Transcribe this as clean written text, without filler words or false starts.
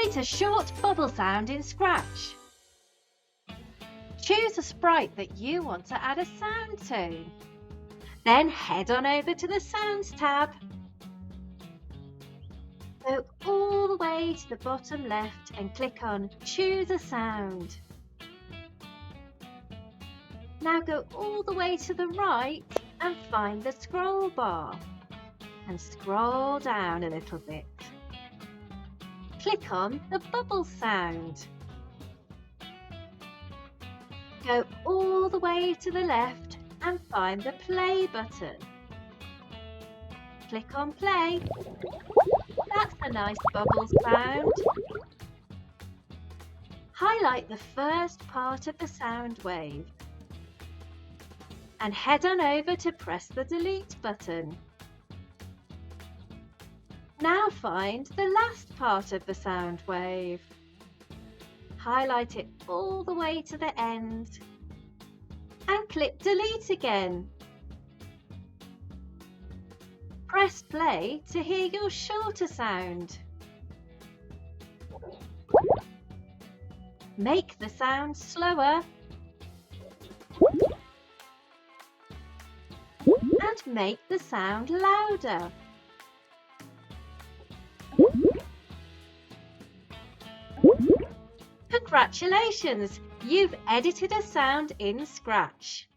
Create a short bubble sound in Scratch. Choose a sprite that you want to add a sound to. Then head on over to the Sounds tab. Go all the way to the bottom left and click on Choose a Sound. Now go all the way to the right and find the scroll bar and scroll down a little bit. Click on the bubble sound. Go all the way to the left and find the play button. Click on play. That's a nice bubble sound. Highlight the first part of the sound wave and head on over to press the delete button. Now find the last part of the sound wave. Highlight it all the way to the end and click delete again. Press play to hear your shorter sound. Make the sound slower and make the sound louder. Congratulations! You've edited a sound in Scratch.